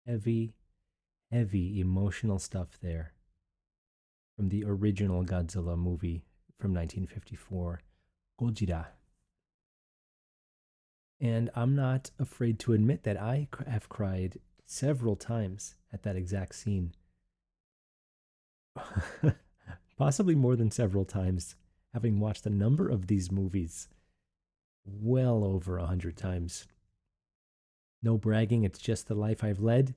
heavy, heavy emotional stuff there from the original Godzilla movie from 1954, Gojira. And I'm not afraid to admit that I have cried several times at that exact scene. Possibly more than several times, having watched a number of these movies well over 100 times. No bragging, it's just the life I've led.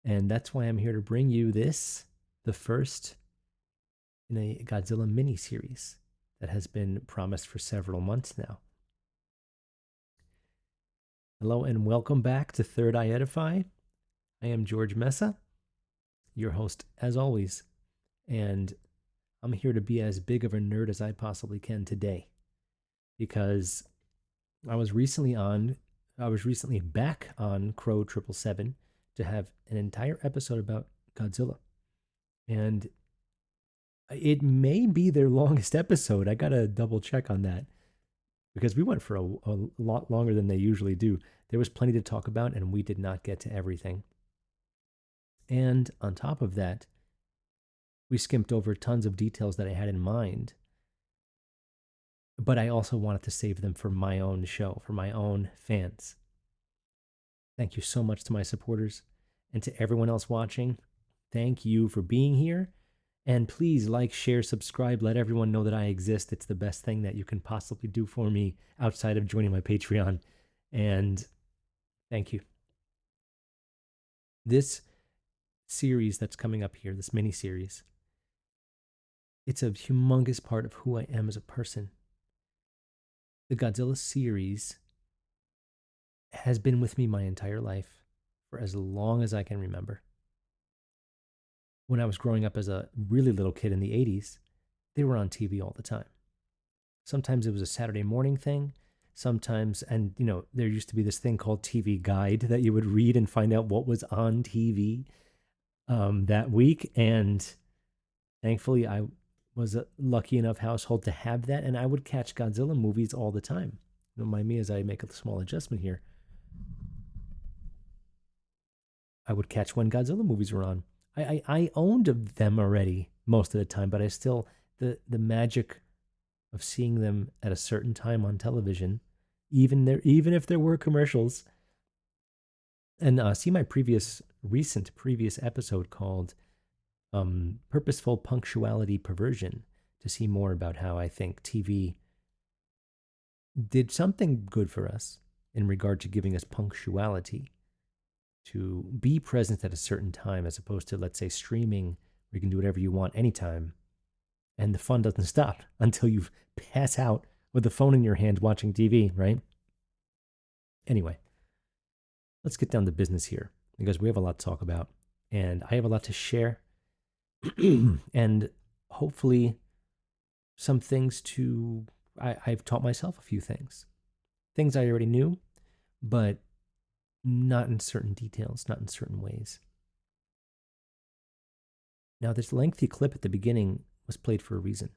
And that's why I'm here to bring you this, the first in a Godzilla mini-series that has been promised for several months now. Hello and welcome back to Third Eye Edify. I am George Mesa, your host as always, and I'm here to be as big of a nerd as I possibly can today because I was recently back on Crow 777 to have an entire episode about Godzilla. And it may be their longest episode. I got to double check on that because we went for a lot longer than they usually do. There was plenty to talk about, and we did not get to everything. And on top of that, we skimped over tons of details that I had in mind. But I also wanted to save them for my own show, for my own fans. Thank you so much to my supporters and to everyone else watching. Thank you for being here. And please like, share, subscribe, let everyone know that I exist. It's the best thing that you can possibly do for me outside of joining my Patreon. And thank you. This series that's coming up here, this mini series, it's a humongous part of who I am as a person. The Godzilla series has been with me my entire life for as long as I can remember. When I was growing up as a really little kid in the 80s, they were on TV all the time. Sometimes it was a Saturday morning thing. Sometimes, and there used to be this thing called TV Guide that you would read and find out what was on TV that week. And thankfully, I was a lucky enough household to have that, and I would catch Godzilla movies all the time. Don't mind me as I make a small adjustment here. I would catch when Godzilla movies were on. I owned them already most of the time, but I still, the magic of seeing them at a certain time on television, even if there were commercials. And see my previous episode called Purposeful Punctuality Perversion to see more about how I think TV did something good for us in regard to giving us punctuality to be present at a certain time, as opposed to, let's say, streaming where you can do whatever you want anytime. And the fun doesn't stop until you pass out with the phone in your hand watching TV, right? Anyway, let's get down to business here because we have a lot to talk about and I have a lot to share. And hopefully some things I've taught myself a few things I already knew, but not in certain details, not in certain ways. Now, this lengthy clip at the beginning was played for a reason.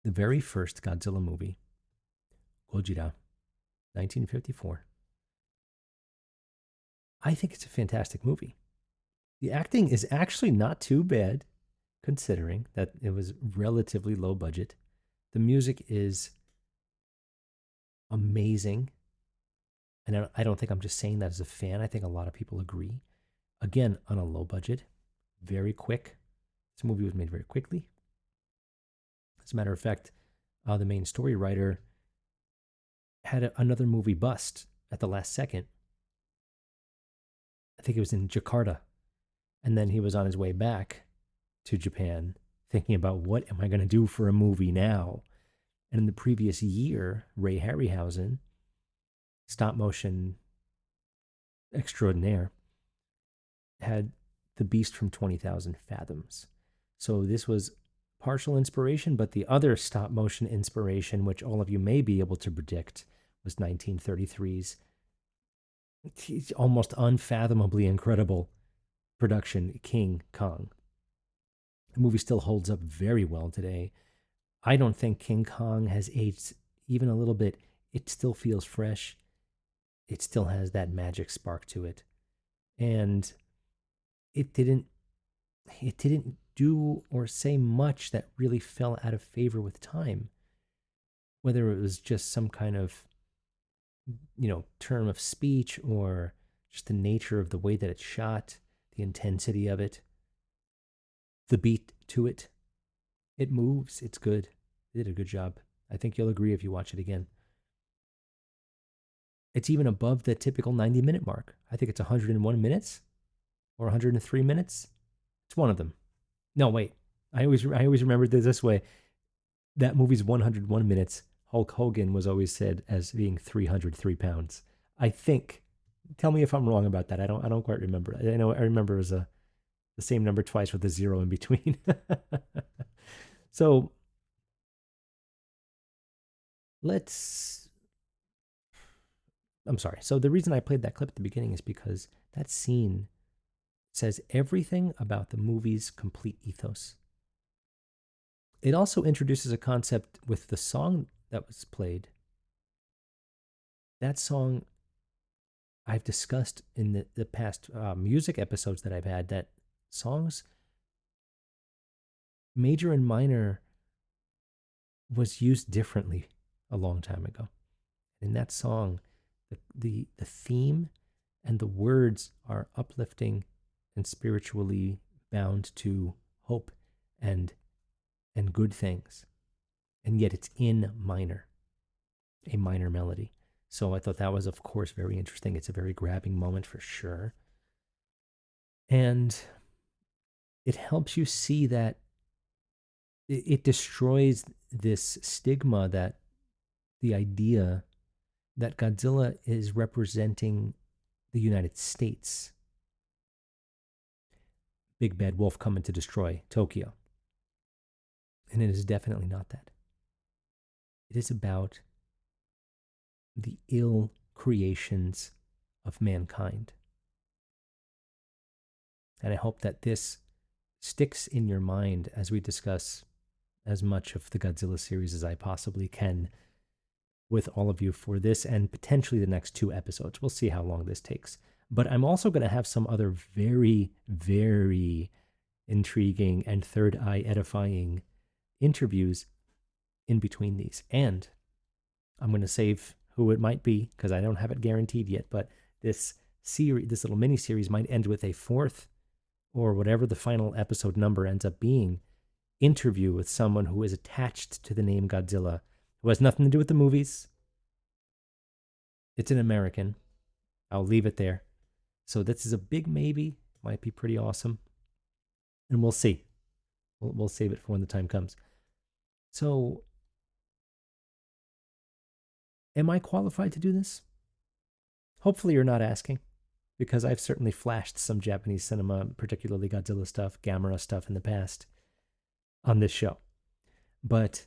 The very first Godzilla movie, Gojira, 1954. I think it's a fantastic movie. The acting is actually not too bad, considering that it was relatively low budget. The music is amazing. And I don't think I'm just saying that as a fan. I think a lot of people agree. Again, on a low budget, very quick. This movie was made very quickly. As a matter of fact, the main story writer had another movie bust at the last second. I think it was in Jakarta. And then he was on his way back to Japan thinking about what am I going to do for a movie now? And in the previous year, Ray Harryhausen, stop motion extraordinaire, had The Beast from 20,000 Fathoms. So this was partial inspiration, but the other stop motion inspiration, which all of you may be able to predict, was 1933's almost unfathomably incredible production, King Kong. The movie still holds up very well today. I don't think King Kong has aged even a little bit. It still feels fresh. It still has that magic spark to it. and it didn't it didn't do or say much that really fell out of favor with time, whether it was just some kind of term of speech or just the nature of the way that it's shot, the intensity of it, the beat to it. It moves. It's good. It did a good job. I think you'll agree if you watch it again. It's even above the typical 90-minute mark. I think it's 101 minutes or 103 minutes. It's one of them. No, wait. I always remembered this way. That movie's 101 minutes. Hulk Hogan was always said as being 303 pounds. I think. Tell me if I'm wrong about that. I don't quite remember. I remember it was the same number twice with a zero in between. So let's. I'm sorry. So the reason I played that clip at the beginning is because that scene says everything about the movie's complete ethos. It also introduces a concept with the song that was played. That song I've discussed in the past music episodes that I've had, that songs, major and minor, was used differently a long time ago. In that song, the theme and the words are uplifting and spiritually bound to hope and good things. And yet it's in minor, a minor melody. So I thought that was, of course, very interesting. It's a very grabbing moment for sure. And it helps you see that it destroys this stigma, that the idea that Godzilla is representing the United States. Big bad wolf coming to destroy Tokyo. And it is definitely not that. It is about the ill creations of mankind. And I hope that this sticks in your mind as we discuss as much of the Godzilla series as I possibly can with all of you for this and potentially the next 2 episodes. We'll see how long this takes. But I'm also going to have some other very, very intriguing and third eye edifying interviews in between these. And I'm going to save who it might be because I don't have it guaranteed yet. But this little mini series might end with a 4th or whatever the final episode number ends up being, interview with someone who is attached to the name Godzilla, who has nothing to do with the movies. It's an American. I'll leave it there. So this is a big maybe. Might be pretty awesome. And we'll see. We'll save it for when the time comes. So, am I qualified to do this? Hopefully you're not asking, because I've certainly flashed some Japanese cinema, particularly Godzilla stuff, Gamera stuff in the past on this show. But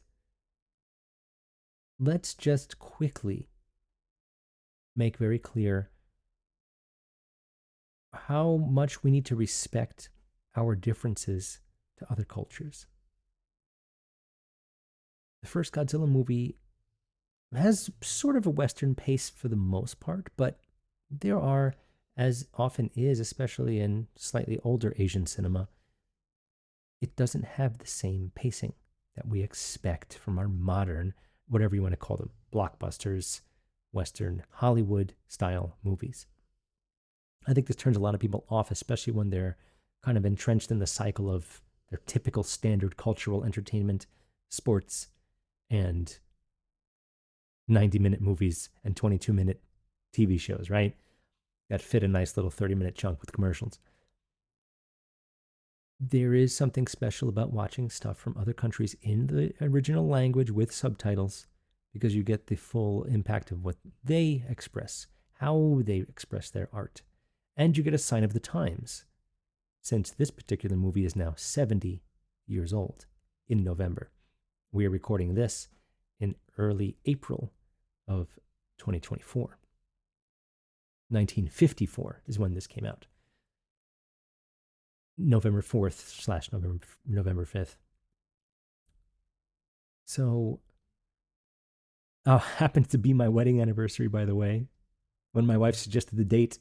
let's just quickly make very clear how much we need to respect our differences to other cultures. The first Godzilla movie has sort of a Western pace for the most part, but there are, as often is, especially in slightly older Asian cinema, it doesn't have the same pacing that we expect from our modern, whatever you want to call them, blockbusters, Western Hollywood style movies. I think this turns a lot of people off, especially when they're kind of entrenched in the cycle of their typical standard cultural entertainment, sports, and 90-minute movies and 22-minute TV shows, right? That fit a nice little 30-minute chunk with commercials. There is something special about watching stuff from other countries in the original language with subtitles, because you get the full impact of what they express, how they express their art. And you get a sign of the times, since this particular movie is now 70 years old in November. We are recording this in early April of 2024. 1954 is when this came out. November 4th / November 5th. So, happens to be my wedding anniversary, by the way. When my wife suggested the date,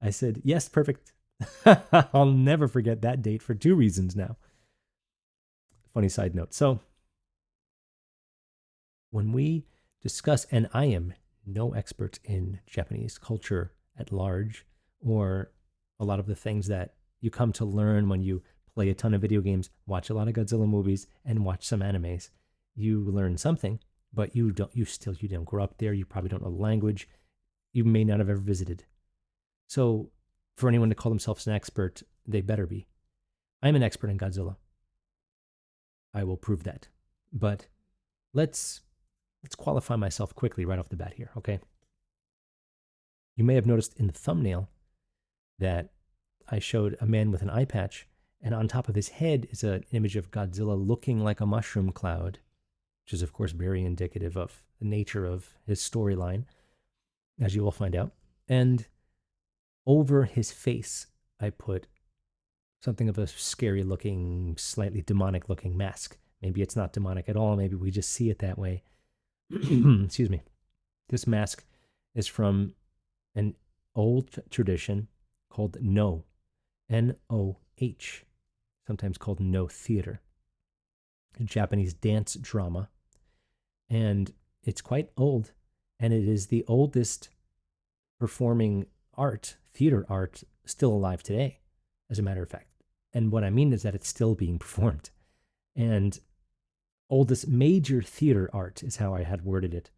I said, yes, perfect. I'll never forget that date for two reasons now. Funny side note. So, when we discuss, and I am no expert in Japanese culture at large, or a lot of the things that you come to learn when you play a ton of video games, watch a lot of Godzilla movies, and watch some animes. You learn something, but you don't grow up there. You probably don't know the language. You may not have ever visited. So, for anyone to call themselves an expert, they better be. I'm an expert in Godzilla. I will prove that. But let's qualify myself quickly right off the bat here, okay? You may have noticed in the thumbnail that I showed a man with an eye patch, and on top of his head is an image of Godzilla looking like a mushroom cloud, which is, of course, very indicative of the nature of his storyline, as you will find out. And over his face, I put something of a scary looking, slightly demonic looking mask. Maybe it's not demonic at all. Maybe we just see it that way. Excuse me. This mask is from an old tradition called No, N-O-H, sometimes called No theater, a Japanese dance drama. And it's quite old, and it is the oldest performing art, theater art, still alive today, as a matter of fact. And what I mean is that it's still being performed. And oldest major theater art is how I had worded it.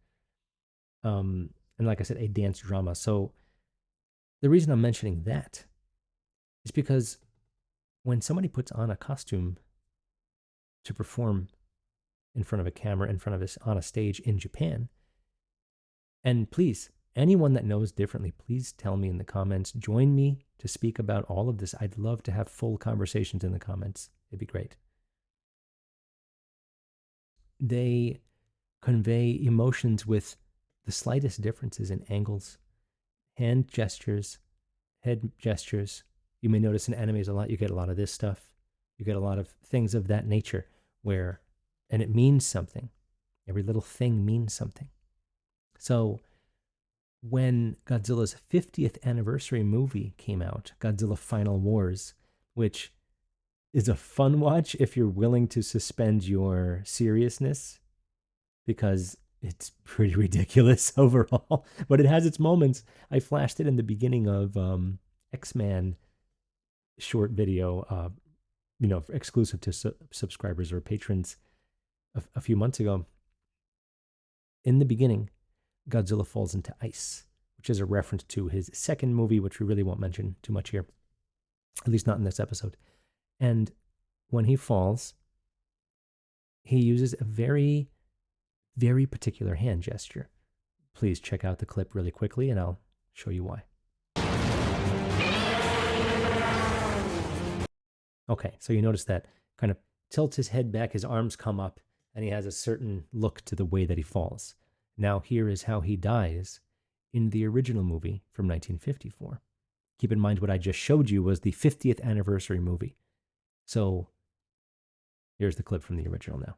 And like I said, a dance drama. So the reason I'm mentioning that is because when somebody puts on a costume to perform in front of a camera, in front of us on a stage in Japan, and please, anyone that knows differently, please tell me in the comments. Join me to speak about all of this. I'd love to have full conversations in the comments. It'd be great. They convey emotions with the slightest differences in angles, hand gestures, head gestures. You may notice in animes a lot, you get a lot of this stuff. You get a lot of things of that nature where, and it means something. Every little thing means something. So when Godzilla's 50th anniversary movie came out, Godzilla Final Wars, which is a fun watch if you're willing to suspend your seriousness, because it's pretty ridiculous overall, but it has its moments. I flashed it in the beginning of X-Man short video, exclusive to subscribers or patrons a few months ago. In the beginning, Godzilla falls into ice, which is a reference to his second movie, which we really won't mention too much here, at least not in this episode. And when he falls, he uses a very, very particular hand gesture. Please check out the clip really quickly, and I'll show you why. Okay, so you notice that kind of tilts his head back, his arms come up, and he has a certain look to the way that he falls. Now, here is how he dies in the original movie from 1954. Keep in mind what I just showed you was the 50th anniversary movie. So here's the clip from the original now.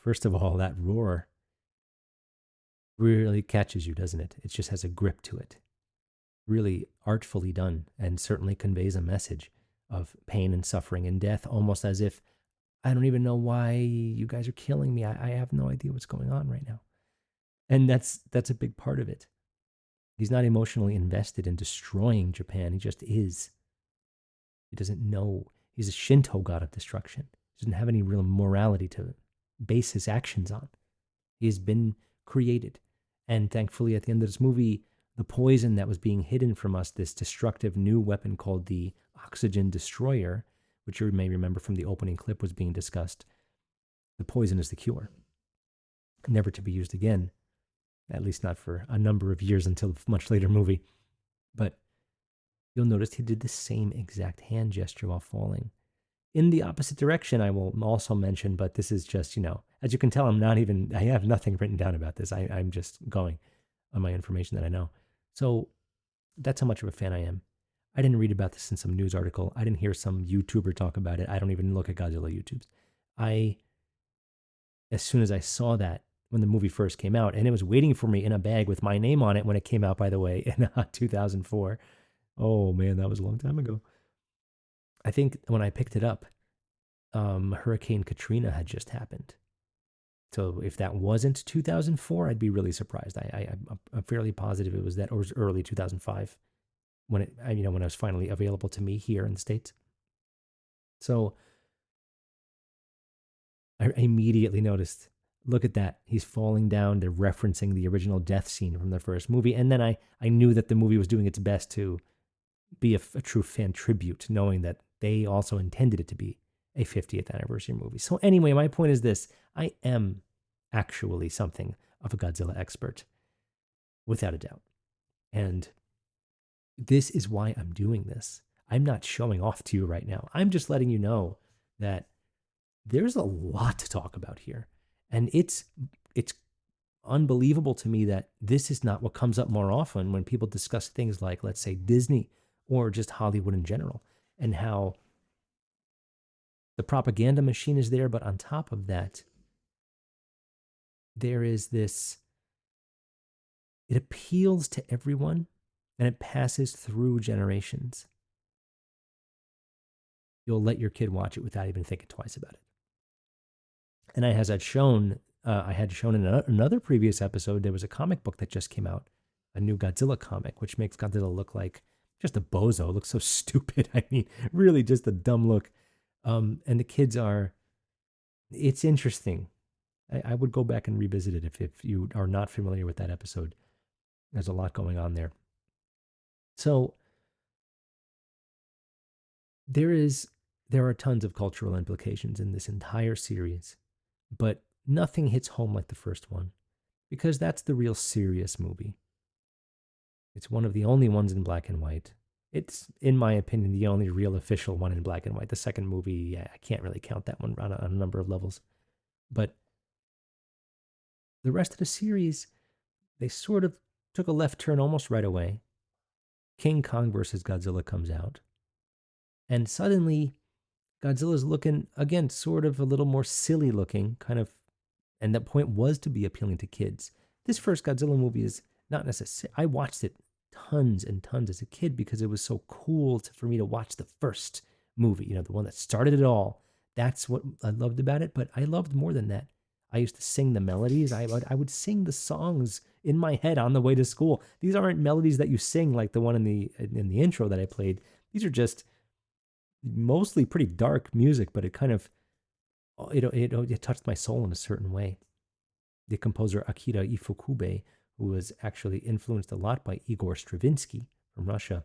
First of all, that roar really catches you, doesn't it? It just has a grip to it. Really artfully done, and certainly conveys a message of pain and suffering and death, almost as if, I don't even know why you guys are killing me. I have no idea what's going on right now. And that's a big part of it. He's not emotionally invested in destroying Japan. He just is. He doesn't know. He's a Shinto god of destruction. He doesn't have any real morality to base his actions on. He has been created. And thankfully, at the end of this movie, the poison that was being hidden from us, this destructive new weapon called the Oxygen Destroyer, which you may remember from the opening clip was being discussed, the poison is the cure. Never to be used again, at least not for a number of years until a much later movie. But you'll notice he did the same exact hand gesture while falling. In the opposite direction, I will also mention, but this is just, as you can tell, I have nothing written down about this. I'm just going on my information that I know. So That's how much of a fan I am. I didn't read about this in some news article. I didn't hear some YouTuber talk about it. I don't even look at Godzilla YouTubes. I, as soon as I saw that when the movie first came out, and it was waiting for me in a bag with my name on it when it came out, by the way, in 2004. Oh man, that was a long time ago. I think when I picked it up, Hurricane Katrina had just happened. So if that wasn't 2004, I'd be really surprised. I'm fairly positive it was that, or it was early 2005 when when it was finally available to me here in the States. So I immediately noticed, look at that. He's falling down. They're referencing the original death scene from the first movie. And then I knew that the movie was doing its best to be a true fan tribute, knowing that they also intended it to be a 50th anniversary movie. So anyway, my point is this. I am actually something of a Godzilla expert, without a doubt. And this is why I'm doing this. I'm not showing off to you right now. I'm just letting you know that there's a lot to talk about here. And it's unbelievable to me that this is not what comes up more often when people discuss things like, let's say, Disney or just Hollywood in general, and how the propaganda machine is there. But on top of that, there is this, it appeals to everyone and it passes through generations. You'll let your kid watch it without even thinking twice about it. And I had shown in another previous episode, there was a comic book that just came out, a new Godzilla comic, which makes Godzilla look like just a bozo. It looks so stupid. I mean, really just a dumb look. And the kids it's interesting. I would go back and revisit it if you are not familiar with that episode. There's a lot going on there. So there are tons of cultural implications in this entire series, but nothing hits home like the first one because that's the real serious movie. It's one of the only ones in black and white. It's, in my opinion, the only real official one in black and white. The second movie, I can't really count that one on a number of levels. But the rest of the series, they sort of took a left turn almost right away. King Kong versus Godzilla comes out. And suddenly, Godzilla's looking, again, sort of a little more silly looking, kind of, and the point was to be appealing to kids. This first Godzilla movie is not necessary. I watched it tons and tons as a kid because it was so cool for me to watch the first movie, the one that started it all. That's what I loved about it, but I loved more than that. I used to sing the melodies. I would sing the songs in my head on the way to school. These aren't melodies that you sing like the one in the intro that I played. These are just mostly pretty dark music, but it kind of it touched my soul in a certain way. The composer Akira Ifukube, who was actually influenced a lot by Igor Stravinsky from Russia,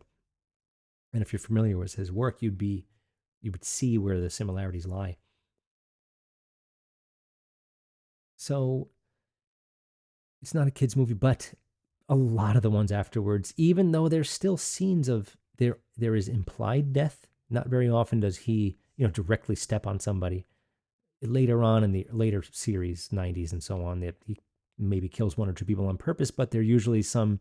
and if you're familiar with his work, you would see where the similarities lie. So it's not a kids movie, but a lot of the ones afterwards, even though there's still scenes of there is implied death. Not very often does he directly step on somebody. Later on in the later series, 90s and so on, he maybe kills one or two people on purpose, but they're usually some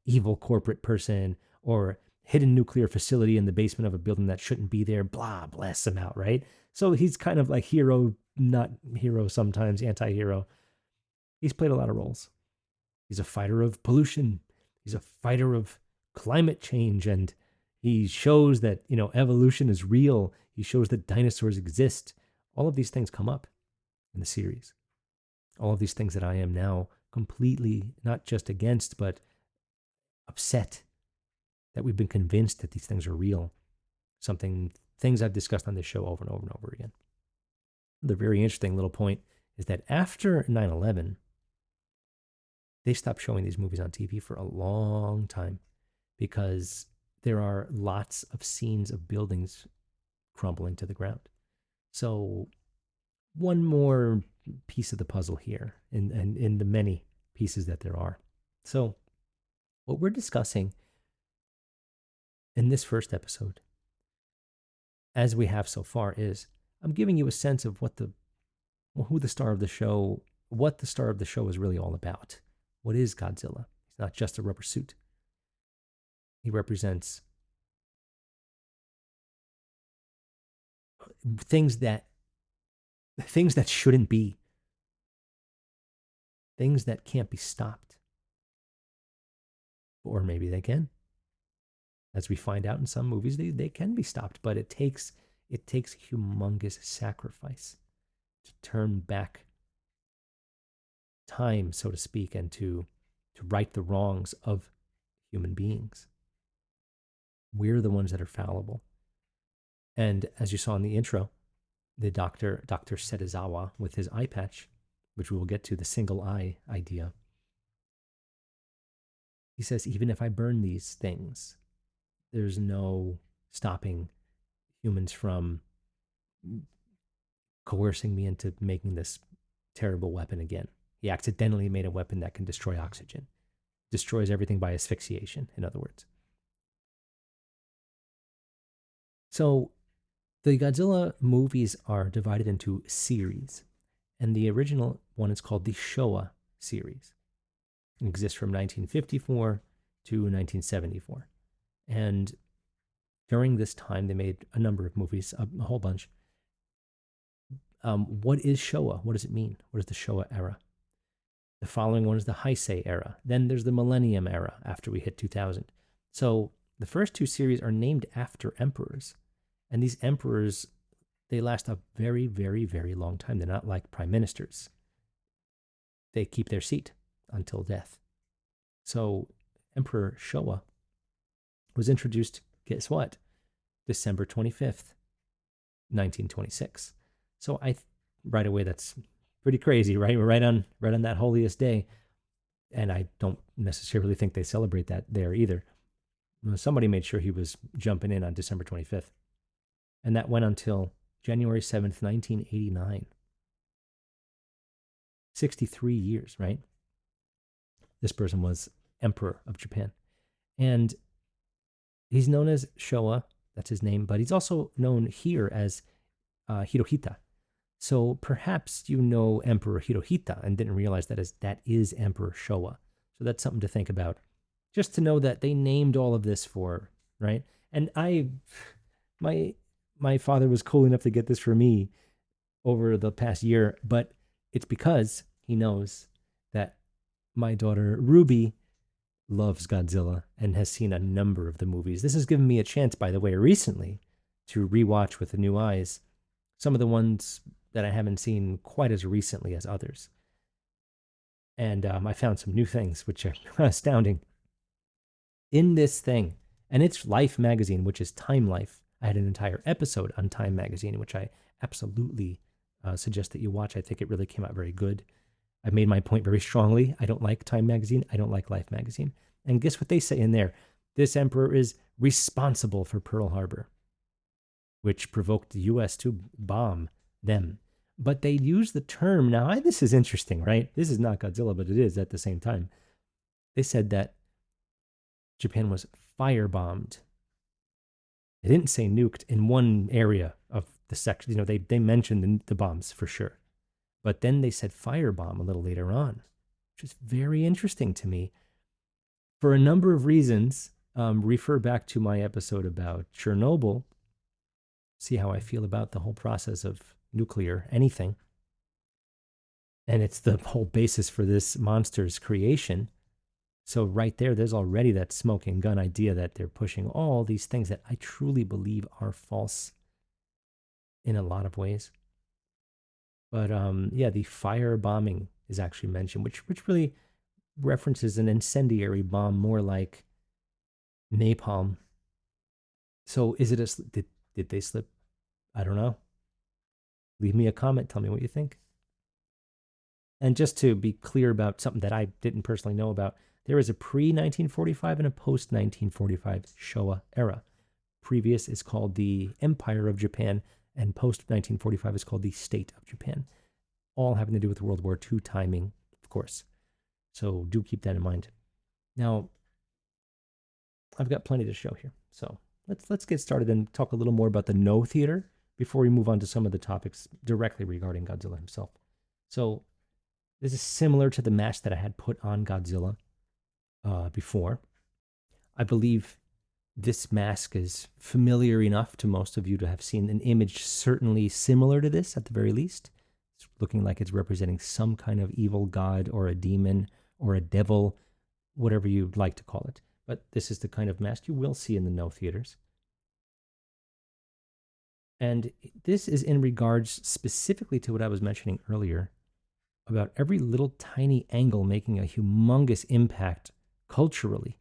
evil corporate person or hidden nuclear facility in the basement of a building that shouldn't be there. Blah, blasts him out, right? So he's kind of like hero, not hero, sometimes anti-hero. He's played a lot of roles. He's a fighter of pollution. He's a fighter of climate change, and he shows that evolution is real. He shows that dinosaurs exist. All of these things come up in the series. All of these things that I am now completely not just against, but upset that we've been convinced that these things are real. Things I've discussed on this show over and over and over again. The very interesting little point is that after 9/11, they stopped showing these movies on TV for a long time because there are lots of scenes of buildings crumbling to the ground. So one more piece of the puzzle here in the many pieces that there are. So what we're discussing in this first episode, as we have so far, is I'm giving you a sense of what the star of the show is really all about. What is Godzilla? He's not just a rubber suit. He represents things that shouldn't be, things that can't be stopped, or maybe they can. As we find out in some movies, they can be stopped, but it takes humongous sacrifice to turn back time, so to speak, and to right the wrongs of human beings. We're the ones that are fallible. And as you saw in the intro, the Dr. Setazawa, with his eye patch, which we will get to, the single eye idea, he says, even if I burn these things, there's no stopping humans from coercing me into making this terrible weapon again. He accidentally made a weapon that can destroy oxygen, destroys everything by asphyxiation, in other words. So the Godzilla movies are divided into series, and the original one is called the Showa series. It exists from 1954 to 1974. And during this time, they made a number of movies, a whole bunch. What is Showa? What does it mean? What is the Showa era? The following one is the Heisei era. Then there's the Millennium era after we hit 2000. So the first two series are named after emperors. And these emperors, they last a very, very, very long time. They're not like prime ministers. They keep their seat until death. So Emperor Showa was introduced, guess what? December 25th, 1926. So right away, that's pretty crazy, right? We're right on that holiest day. And I don't necessarily think they celebrate that there either. Somebody made sure he was jumping in on December 25th. And that went until January 7th, 1989. 63 years, right? This person was Emperor of Japan. And he's known as Showa, that's his name, but he's also known here as Hirohita. So perhaps you know Emperor Hirohita and didn't realize that is Emperor Showa. So that's something to think about. Just to know that they named all of this for, right? And my father was cool enough to get this for me over the past year, but it's because he knows that my daughter Ruby loves Godzilla and has seen a number of the movies. This has given me a chance, by the way, recently to rewatch with the new eyes some of the ones that I haven't seen quite as recently as others. And I found some new things, which are astounding. In this thing, and it's Life magazine, which is Time Life. I had an entire episode on Time magazine, which I absolutely suggest that you watch. I think it really came out very good. I made my point very strongly. I don't like Time magazine. I don't like Life magazine. And guess what they say in there? This emperor is responsible for Pearl Harbor, which provoked the U.S. to bomb them. But they use the term, now this is interesting, right? This is not Godzilla, but it is at the same time. They said that Japan was firebombed. They didn't say nuked in one area of the section. They mentioned the bombs for sure. But then they said firebomb a little later on, which is very interesting to me. For a number of reasons, refer back to my episode about Chernobyl. See how I feel about the whole process of nuclear anything. And it's the whole basis for this monster's creation. So right there's already that smoking gun idea that they're pushing all these things that I truly believe are false in a lot of ways. But the fire bombing is actually mentioned, which really references an incendiary bomb, more like napalm. So is it did they slip? I don't know. Leave me a comment. Tell me what you think. And just to be clear about something that I didn't personally know about, there is a pre-1945 and a post-1945 Showa era. Previous is called the Empire of Japan, and post-1945 is called the State of Japan. All having to do with World War II timing, of course. So do keep that in mind. Now, I've got plenty to show here. So let's get started and talk a little more about the No Theater before we move on to some of the topics directly regarding Godzilla himself. So this is similar to the mask that I had put on Godzilla before. I believe This mask is familiar enough to most of you to have seen an image certainly similar to this at the very least. It's looking like it's representing some kind of evil god or a demon or a devil, whatever you'd like to call it. But this is the kind of mask you will see in the No theaters. And this is in regards specifically to what I was mentioning earlier about every little tiny angle making a humongous impact culturally.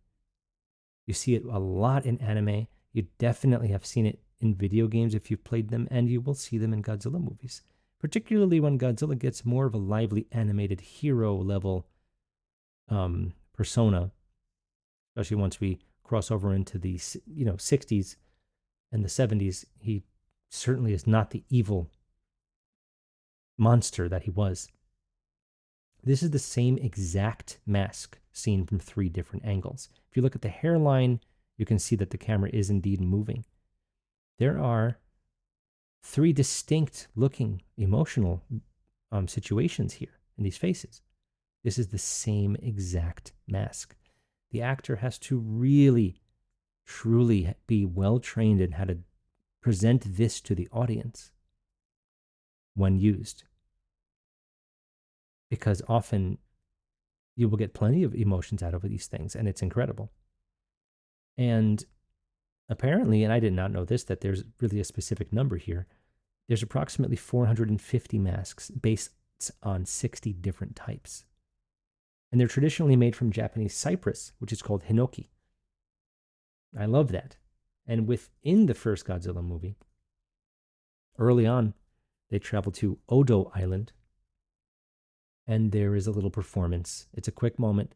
You see it a lot in anime. You definitely have seen it in video games if you've played them, and you will see them in Godzilla movies, particularly when Godzilla gets more of a lively animated hero level persona, especially once we cross over into the 60s and the 70s. He certainly is not the evil monster that he was. This is the same exact mask seen from 3 different angles. If you look at the hairline, you can see that the camera is indeed moving. There are 3 distinct looking emotional situations here in these faces. This is the same exact mask. The actor has to really, truly be well trained in how to present this to the audience when used. Because often you will get plenty of emotions out of these things, and it's incredible. And apparently, and I did not know this, that there's really a specific number here. There's approximately 450 masks based on 60 different types. And they're traditionally made from Japanese cypress, which is called hinoki. I love that. And within the first Godzilla movie, early on, they travel to Odo Island, and there is a little performance. It's a quick moment.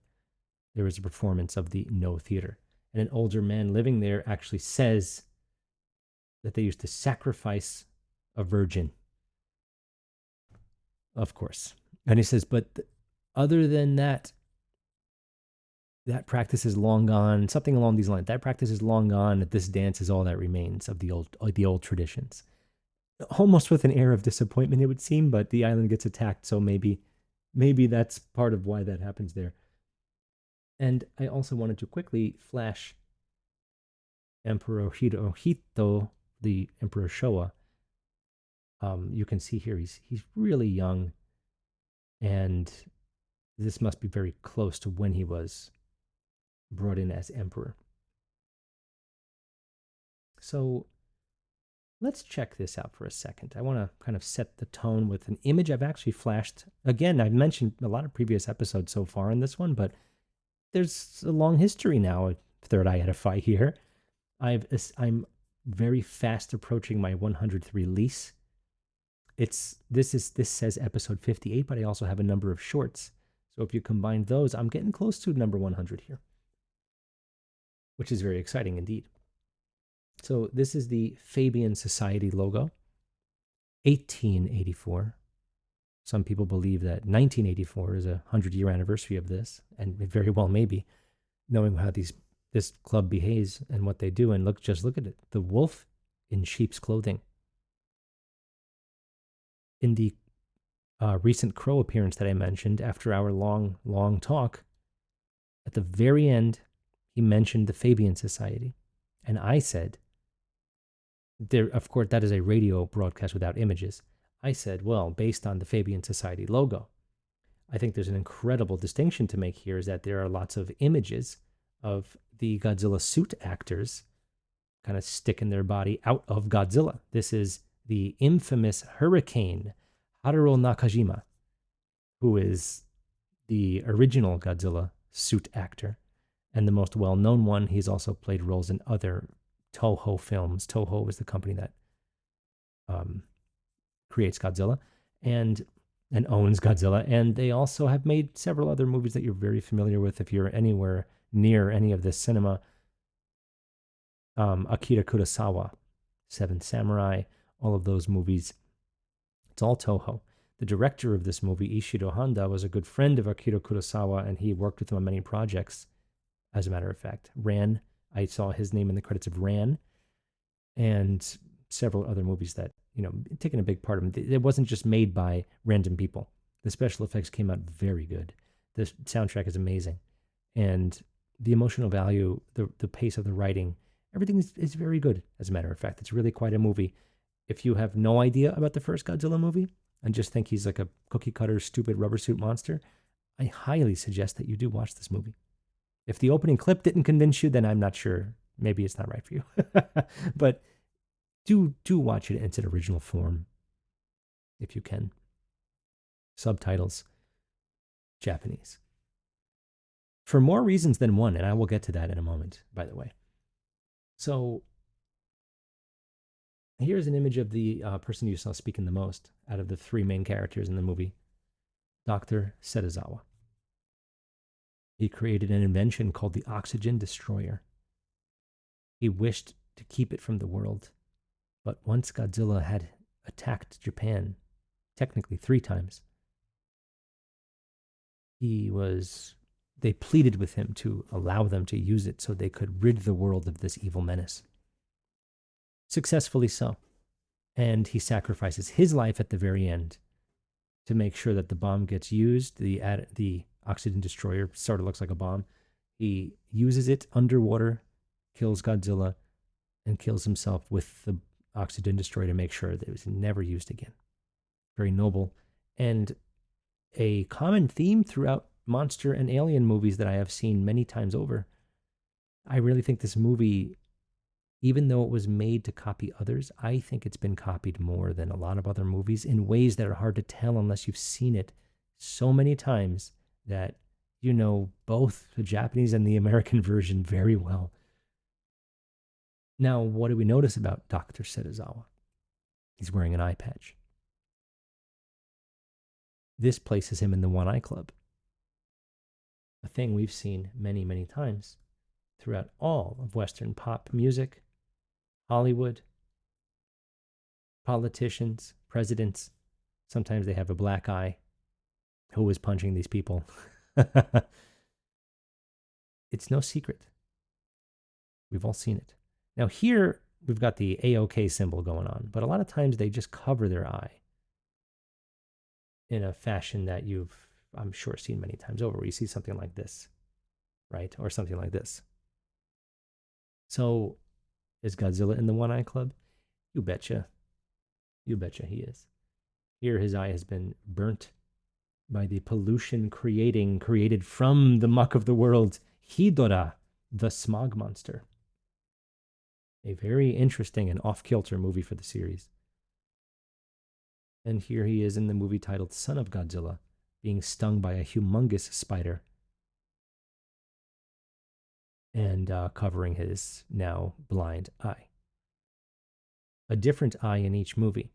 There is a performance of the No theater. And an older man living there actually says that they used to sacrifice a virgin. Of course. And he says, but other than that, that practice is long gone. Something along these lines. That practice is long gone. This dance is all that remains of the old traditions. Almost with an air of disappointment, it would seem, but the island gets attacked, so maybe that's part of why that happens there. And I also wanted to quickly flash Emperor Hirohito, the Emperor Showa. You can see here he's really young, and this must be very close to when he was brought in as emperor. So let's check this out for a second. I want to kind of set the tone with an image I've actually flashed. Again, I've mentioned a lot of previous episodes so far in this one, but there's a long history now. Third Eye Edify here. I'm very fast approaching my 100th release. This says episode 58, but I also have a number of shorts. So if you combine those, I'm getting close to number 100 here, which is very exciting indeed. So this is the Fabian Society logo, 1884. Some people believe that 1984 is a 100-year anniversary of this, and it very well may be, knowing how this club behaves and what they do. And look at it, the wolf in sheep's clothing. In the recent Crow appearance that I mentioned, after our long talk, at the very end, he mentioned the Fabian Society, and I said, of course, that is a radio broadcast without images. I said, well, based on the Fabian Society logo, I think there's an incredible distinction to make here, is that there are lots of images of the Godzilla suit actors kind of sticking their body out of Godzilla. This is the infamous Hurricane Haruo Nakajima, who is the original Godzilla suit actor and the most well-known one. He's also played roles in other Toho films. Toho is the company that creates Godzilla and owns Godzilla. And they also have made several other movies that you're very familiar with if you're anywhere near any of this cinema. Akira Kurosawa, Seven Samurai, all of those movies. It's all Toho. The director of this movie, Ishido Honda, was a good friend of Akira Kurosawa, and he worked with him on many projects. As a matter of fact, Ran, I saw his name in the credits of Ran, and several other movies that, taken a big part of them. It wasn't just made by random people. The special effects came out very good. The soundtrack is amazing. And the emotional value, the pace of the writing, Everything is very good, as a matter of fact. It's really quite a movie. If you have no idea about the first Godzilla movie and just think he's like a cookie cutter, stupid rubber suit monster, I highly suggest that you do watch this movie. If the opening clip didn't convince you, then I'm not sure. Maybe it's not right for you. But do watch it in its original form if you can. Subtitles, Japanese. For more reasons than one, and I will get to that in a moment, by the way. So here's an image of the person you saw speaking the most out of the three main characters in the movie, Dr. Serizawa. He created an invention called the oxygen destroyer. He wished to keep it from the world, but once Godzilla had attacked Japan, technically 3 times, they pleaded with him to allow them to use it so they could rid the world of this evil menace. Successfully so. And he sacrifices his life at the very end to make sure that the bomb gets used. The oxygen destroyer sort of looks like a bomb. He uses it underwater, kills Godzilla, and kills himself with the oxygen destroyer to make sure that it was never used again. Very noble. And a common theme throughout monster and alien movies that I have seen many times over. I really think this movie, even though it was made to copy others, I think it's been copied more than a lot of other movies in ways that are hard to tell unless you've seen it so many times that you know both the Japanese and the American version very well. Now, what do we notice about Dr. Serizawa? He's wearing an eye patch. This places him in the One Eye Club, a thing we've seen many, many times throughout all of Western pop music, Hollywood, politicians, presidents. Sometimes they have a black eye. Who is punching these people? It's no secret. We've all seen it. Now here, we've got the AOK symbol going on, but a lot of times they just cover their eye in a fashion that you've, I'm sure, seen many times over, where you see something like this, right? Or something like this. So, is Godzilla in the One Eye Club? You betcha. You betcha he is. Here, his eye has been burnt by the pollution created from the muck of the world, Hidora, the smog monster. A very interesting and off-kilter movie for the series. And here he is in the movie titled Son of Godzilla, being stung by a humongous spider and covering his now blind eye. A different eye in each movie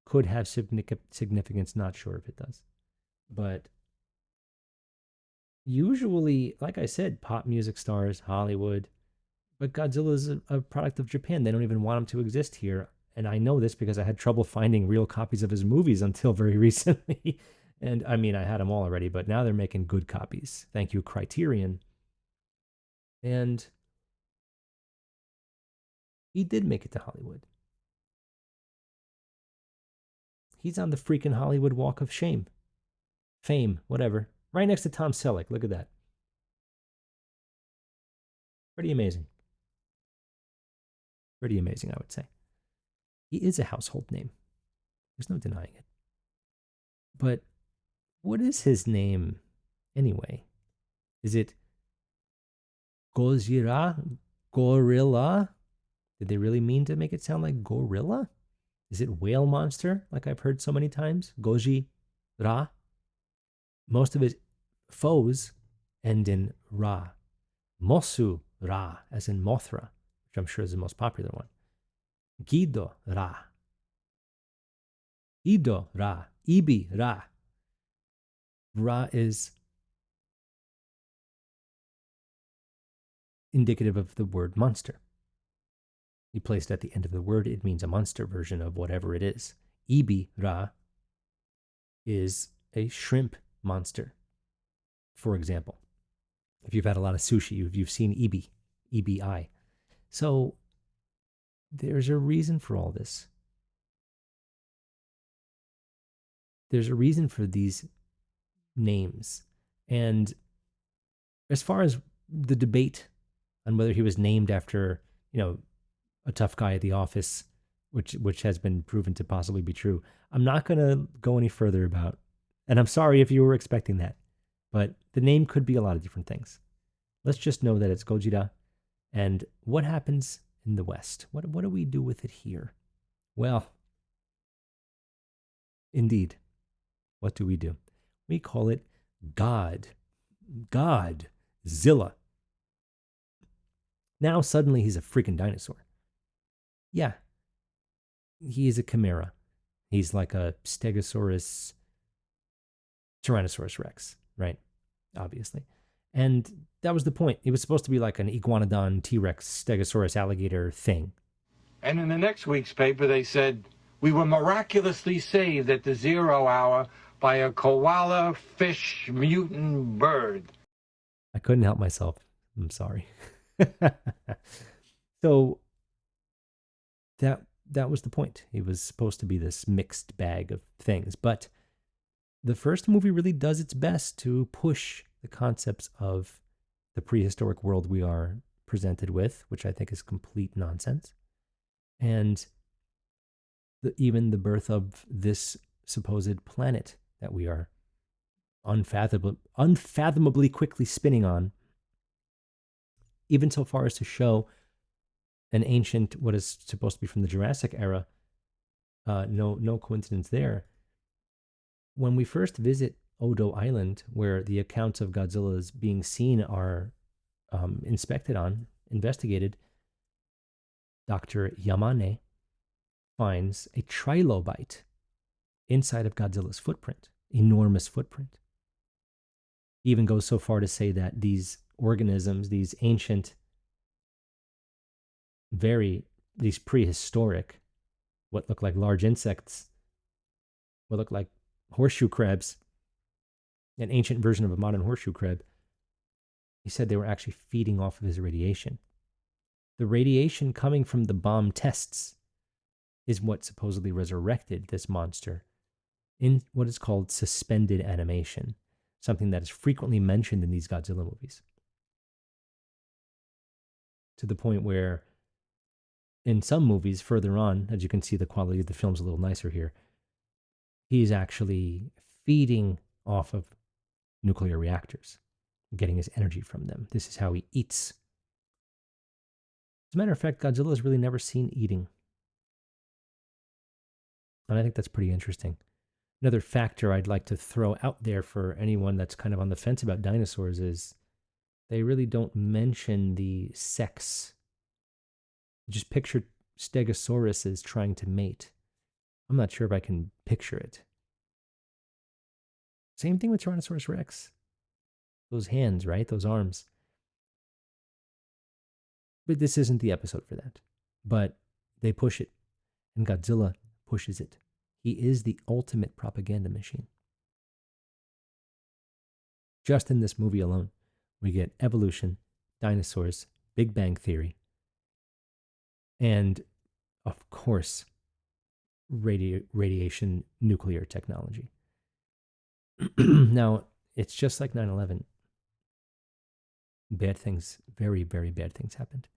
could have significance, not sure if it does. But usually, like I said, pop music stars, Hollywood, but Godzilla is a product of Japan. They don't even want him to exist here. And I know this because I had trouble finding real copies of his movies until very recently. And I mean, I had them all already, but now they're making good copies. Thank you, Criterion. And he did make it to Hollywood. He's on the freaking Hollywood Walk of Shame. Fame, whatever. Right next to Tom Selleck. Look at that. Pretty amazing. Pretty amazing, I would say. He is a household name. There's no denying it. But what is his name anyway? Is it Gojira? Gorilla? Did they really mean to make it sound like gorilla? Is it whale monster, like I've heard so many times? Gojira? Most of his foes end in ra. Mosu ra, as in Mothra, which I'm sure is the most popular one. Gido ra. Ido ra. Ibi ra. Ra is indicative of the word monster. You place it at the end of the word, it means a monster version of whatever it is. Ibi ra is a shrimp monster. For example, if you've had a lot of sushi, you've seen Ibi, EBI. So there's a reason for all this. There's a reason for these names. And as far as the debate on whether he was named after, a tough guy at the office, which has been proven to possibly be true. I'm not going to go any further about, and I'm sorry if you were expecting that, but the name could be a lot of different things. Let's just know that it's Gojira. And what happens in the West? What do we do with it here? Well, indeed, what do? We call it God. Godzilla. Now suddenly he's a freaking dinosaur. Yeah, he is a chimera. He's like a Stegosaurus, Tyrannosaurus Rex, right? Obviously. And that was the point. It was supposed to be like an iguanodon, T Rex, Stegosaurus alligator thing. And in the next week's paper, they said, we were miraculously saved at the 0 hour by a koala fish mutant bird. I couldn't help myself. I'm sorry. So that was the point. It was supposed to be this mixed bag of things, but the first movie really does its best to push the concepts of the prehistoric world we are presented with, which I think is complete nonsense, and even the birth of this supposed planet that we are unfathomably quickly spinning on, even so far as to show an ancient, what is supposed to be from the Jurassic era, no coincidence there. When we first visit Odo Island, where the accounts of Godzilla's being seen are investigated, Dr. Yamane finds a trilobite inside of Godzilla's footprint, enormous footprint. He even goes so far to say that these organisms, these ancient, these prehistoric, what look like large insects, what look like horseshoe crabs, an ancient version of a modern horseshoe crab, he said they were actually feeding off of his radiation. The radiation coming from the bomb tests is what supposedly resurrected this monster in what is called suspended animation, something that is frequently mentioned in these Godzilla movies. To the point where in some movies further on, as you can see, the quality of the film's a little nicer here, he's actually feeding off of nuclear reactors, getting his energy from them. This is how he eats. As a matter of fact, Godzilla is really never seen eating. And I think that's pretty interesting. Another factor I'd like to throw out there for anyone that's kind of on the fence about dinosaurs is they really don't mention the sex. Just picture Stegosauruses trying to mate. I'm not sure if I can picture it. Same thing with Tyrannosaurus Rex. Those hands, right? Those arms. But this isn't the episode for that. But they push it, and Godzilla pushes it. He is the ultimate propaganda machine. Just in this movie alone, we get evolution, dinosaurs, Big Bang Theory, and, of course, radiation nuclear technology. Now, it's just like 9/11. Bad things, very, very bad things happened.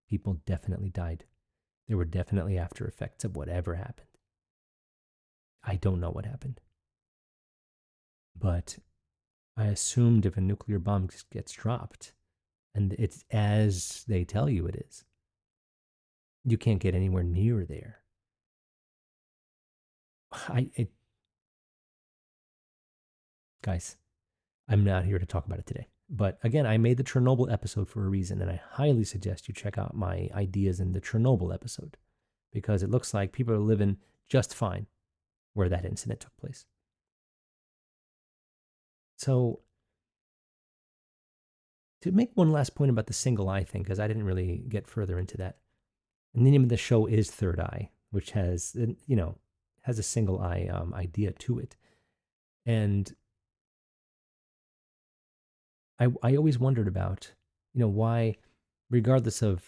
People definitely died. There were definitely after effects of whatever happened. I don't know what happened. But I assumed if a nuclear bomb gets dropped, and it's as they tell you it is, you can't get anywhere near there. Guys, I'm not here to talk about it today. But again, I made the Chernobyl episode for a reason, and I highly suggest you check out my ideas in the Chernobyl episode, because it looks like people are living just fine where that incident took place. So, to make one last point about the single eye thing, because I didn't really get further into that. And the name of the show is Third Eye, which has a single eye idea to it. And I always wondered about, why, regardless of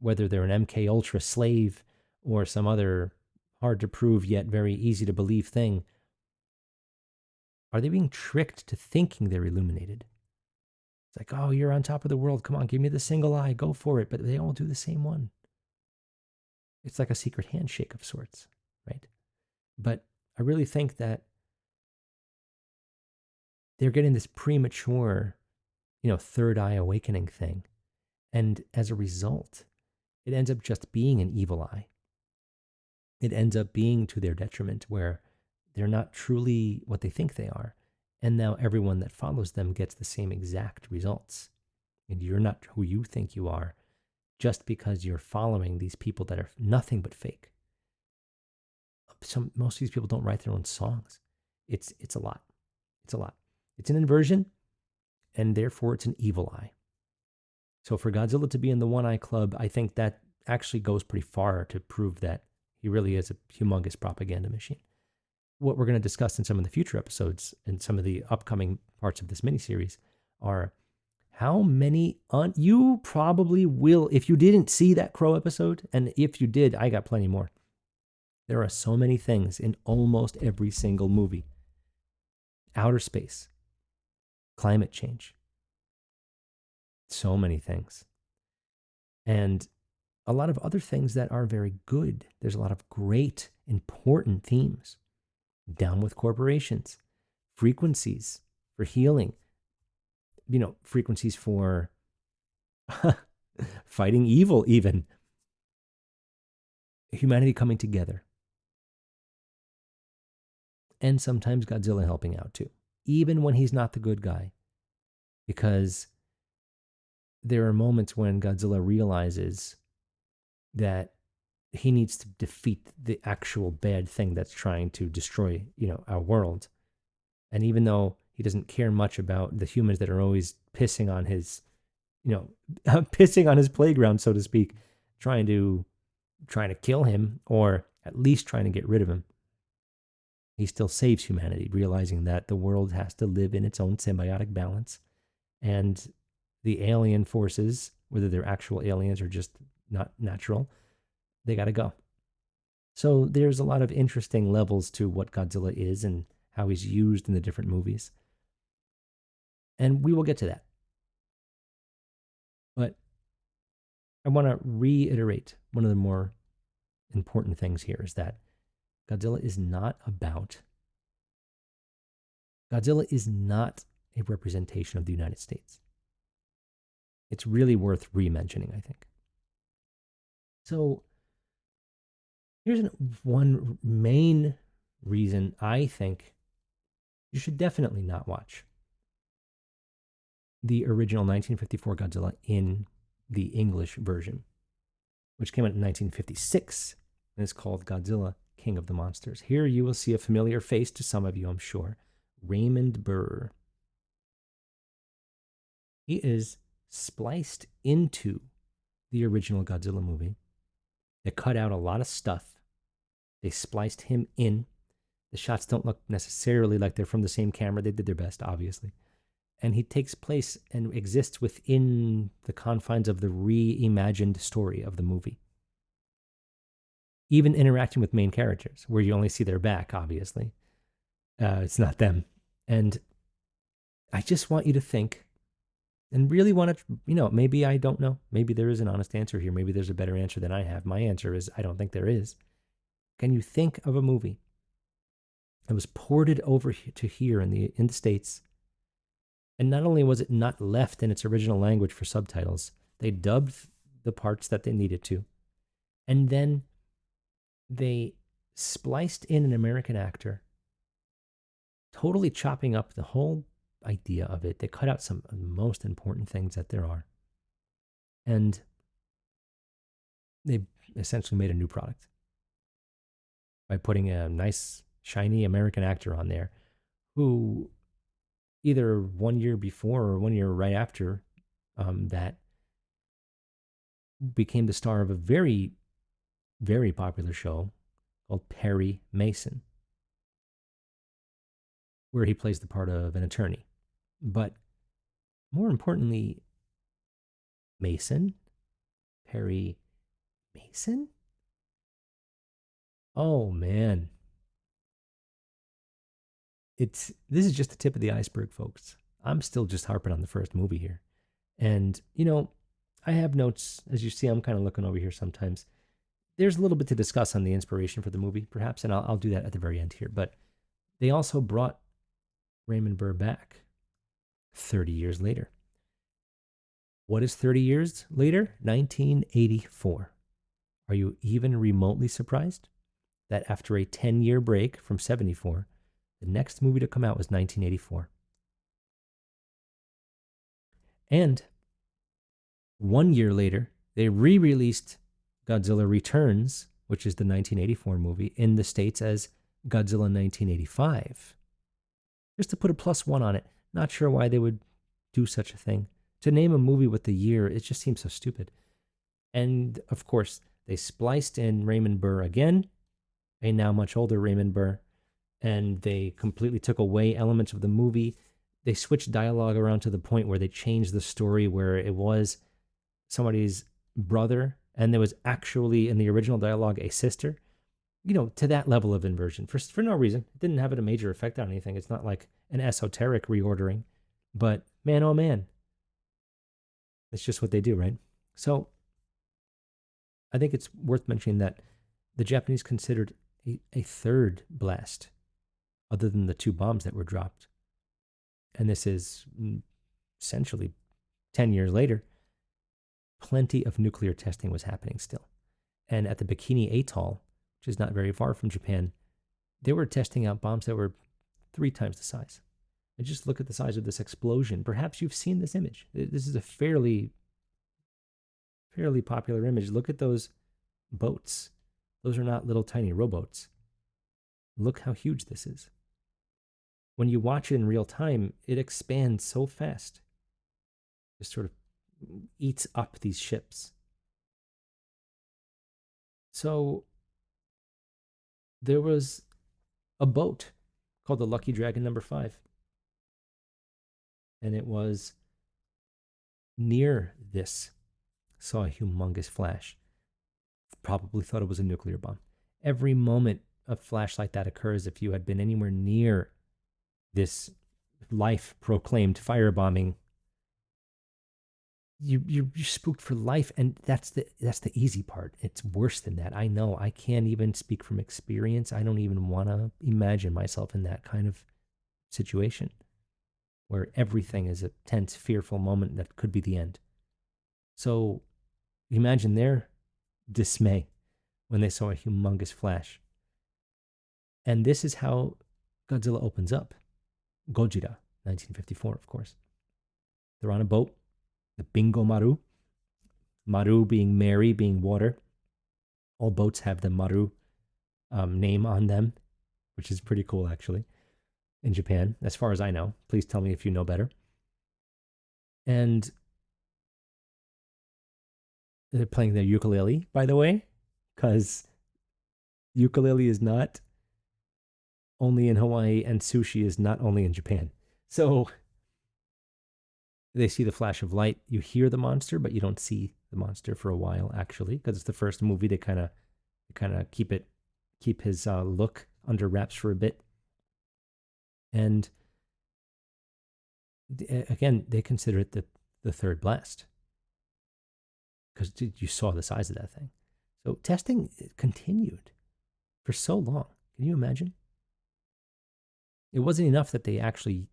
whether they're an MK Ultra slave or some other hard to prove yet very easy to believe thing, are they being tricked to thinking they're illuminated? It's like, oh, you're on top of the world. Come on, give me the single eye. Go for it. But they all do the same one. It's like a secret handshake of sorts, right? But I really think that they're getting this premature, third eye awakening thing. And as a result, it ends up just being an evil eye. It ends up being to their detriment, where they're not truly what they think they are. And now everyone that follows them gets the same exact results. And you're not who you think you are just because you're following these people that are nothing but fake. Most of these people don't write their own songs. It's a lot. It's a lot. It's an inversion, and therefore it's an evil eye. So for Godzilla to be in the One Eye Club, I think that actually goes pretty far to prove that he really is a humongous propaganda machine. What we're going to discuss in some of the future episodes and some of the upcoming parts of this miniseries are how many you probably will, if you didn't see that Crow episode, and if you did, I got plenty more. There are so many things in almost every single movie. Outer space, climate change, so many things. And a lot of other things that are very good. There's a lot of great, important themes. Down with corporations, frequencies for healing, frequencies for fighting evil, even. Humanity coming together. And sometimes Godzilla helping out too, even when he's not the good guy. Because there are moments when Godzilla realizes that he needs to defeat the actual bad thing that's trying to destroy, our world. And even though he doesn't care much about the humans that are always pissing on his, pissing on his playground, so to speak, trying to kill him, or at least trying to get rid of him, he still saves humanity, realizing that the world has to live in its own symbiotic balance. And the alien forces, whether they're actual aliens or just not natural, they got to go. So there's a lot of interesting levels to what Godzilla is and how he's used in the different movies. And we will get to that. But I want to reiterate one of the more important things here is that Godzilla is not a representation of the United States. It's really worth re-mentioning, I think. So here's one main reason I think you should definitely not watch the original 1954 Godzilla in the English version, which came out in 1956 and is called Godzilla, King of the Monsters. Here you will see a familiar face to some of you, I'm sure. Raymond Burr. He is spliced into the original Godzilla movie. They cut out a lot of stuff. They spliced him in. The shots don't look necessarily like they're from the same camera. They did their best, obviously. And he takes place and exists within the confines of the reimagined story of the movie. Even interacting with main characters, where you only see their back, obviously. It's not them. And I just want you to think and really want to, maybe I don't know. Maybe there is an honest answer here. Maybe there's a better answer than I have. My answer is I don't think there is. Can you think of a movie that was ported over to here in the States? And not only was it not left in its original language for subtitles, they dubbed the parts that they needed to. And then they spliced in an American actor, totally chopping up the whole idea of it. They cut out some of the most important things that there are. And they essentially made a new product by putting a nice, shiny American actor on there who either 1 year before or 1 year right after that became the star of a very, very popular show called Perry Mason, where he plays the part of an attorney. But more importantly, Perry Mason? Oh man. This is just the tip of the iceberg, folks. I'm still just harping on the first movie here. And, I have notes. As you see, I'm kind of looking over here sometimes. there's a little bit to discuss on the inspiration for the movie, perhaps, and I'll do that at the very end here. But they also brought Raymond Burr back 30 years later. What is 30 years later? 1984. Are you even remotely surprised that after a 10-year break from 74, the next movie to come out was 1984? And 1 year later, they re-released Godzilla Returns, which is the 1984 movie, in the States as Godzilla 1985. Just to put a +1 on it. Not sure why they would do such a thing. To name a movie with the year, it just seems so stupid. And of course, they spliced in Raymond Burr again, a now much older Raymond Burr, and they completely took away elements of the movie. They switched dialogue around to the point where they changed the story where it was somebody's brother, and there was actually in the original dialogue a sister. To that level of inversion for no reason. It didn't have a major effect on anything. It's not like an esoteric reordering, but man, oh man, it's just what they do, right? So I think it's worth mentioning that the Japanese considered a third blast other than the 2 bombs that were dropped. And this is essentially 10 years later. Plenty of nuclear testing was happening still. And at the Bikini Atoll, which is not very far from Japan, they were testing out bombs that were 3 times the size. And just look at the size of this explosion. Perhaps you've seen this image. This is a fairly popular image. Look at those boats. Those are not little tiny rowboats. Look how huge this is. When you watch it in real time, it expands so fast. It sort of eats up these ships. So there was a boat called the Lucky Dragon number 5. And it was near this. Saw a humongous flash. Probably thought it was a nuclear bomb. Every moment a flash like that occurs, if you had been anywhere near this life-proclaimed firebombing, you're spooked for life. And that's the easy part. It's worse than that. I know. I can't even speak from experience. I don't even want to imagine myself in that kind of situation where everything is a tense, fearful moment that could be the end. So imagine their dismay when they saw a humongous flash. And this is how Godzilla opens up. Gojira, 1954, of course. They're on a boat, the Bingo Maru. Maru being Mary, being water. All boats have the Maru name on them, which is pretty cool, actually, in Japan, as far as I know. Please tell me if you know better. And they're playing their ukulele, by the way, because ukulele is not only in Hawaii and sushi is not only in Japan. So they see the flash of light. You hear the monster, but you don't see the monster for a while, actually, because it's the first movie. They kind of keep his look under wraps for a bit. And again, they consider it the third blast because you saw the size of that thing. So testing continued for so long. Can you imagine? It wasn't enough that they actually,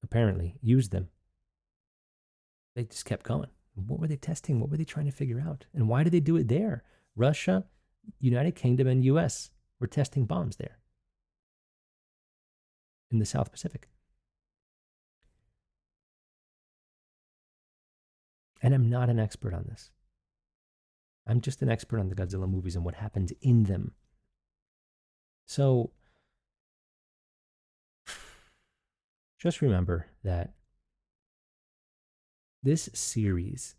apparently used them. They just kept going. What were they testing? What were they trying to figure out? And why did they do it there? Russia, United Kingdom, and US were testing bombs there in the South Pacific. And I'm not an expert on this. I'm just an expert on the Godzilla movies and what happens in them. So just remember that this series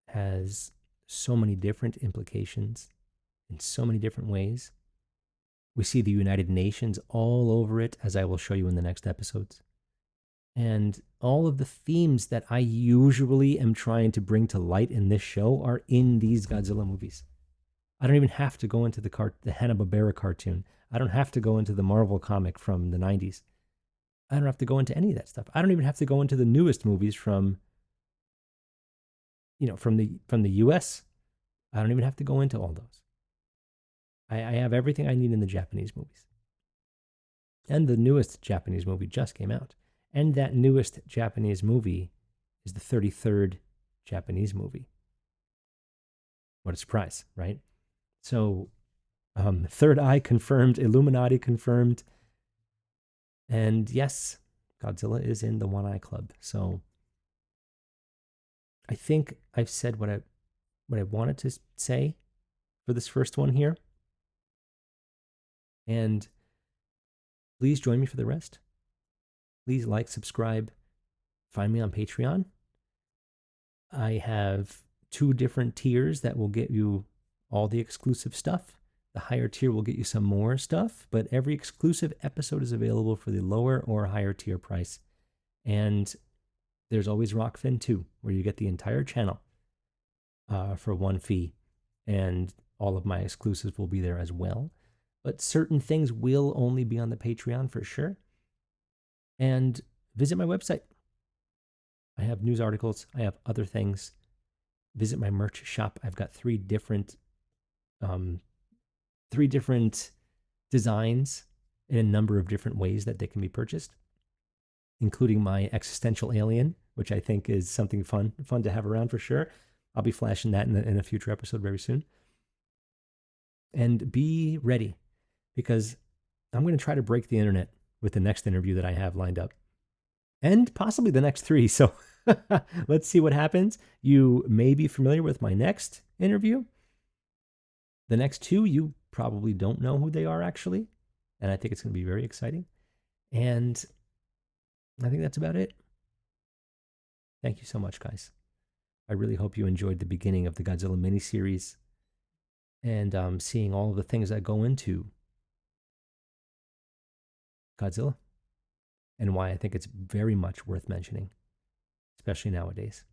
has so many different implications in so many different ways. We see the United Nations all over it, as I will show you in the next episodes. And all of the themes that I usually am trying to bring to light in this show are in these Godzilla movies. I don't even have to go into the Hanna-Barbera cartoon. I don't have to go into the Marvel comic from the 90s. I don't have to go into any of that stuff. I don't even have to go into the newest movies from the US. I don't even have to go into all those. I have everything I need in the Japanese movies. And the newest Japanese movie just came out. And that newest Japanese movie is the 33rd Japanese movie. What a surprise, right? So, Third Eye confirmed, Illuminati confirmed. And yes, Godzilla is in the One Eye Club. So, I think I've said what I wanted to say for this first one here. And please join me for the rest. Please like, subscribe, find me on Patreon. I have 2 different tiers that will get you all the exclusive stuff. The higher tier will get you some more stuff, but every exclusive episode is available for the lower or higher tier price. And there's always Rockfin too, where you get the entire channel for one fee. And all of my exclusives will be there as well. But certain things will only be on the Patreon for sure. And visit my website. I have news articles. I have other things. Visit my merch shop. I've got 3 different designs in a number of different ways that they can be purchased, including my existential alien, which I think is something fun to have around for sure. I'll be flashing that in a future episode very soon. And be ready, because I'm going to try to break the internet with the next interview that I have lined up, and possibly the next 3. So let's see what happens. You may be familiar with my next interview. The next 2, you probably don't know who they are actually. And I think it's going to be very exciting. And I think that's about it. Thank you so much, guys. I really hope you enjoyed the beginning of the Godzilla Mini-Series and seeing all of the things that go into Godzilla and why I think it's very much worth mentioning, especially nowadays.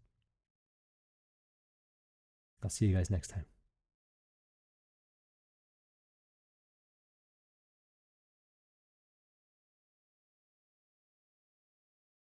I'll see you guys next time.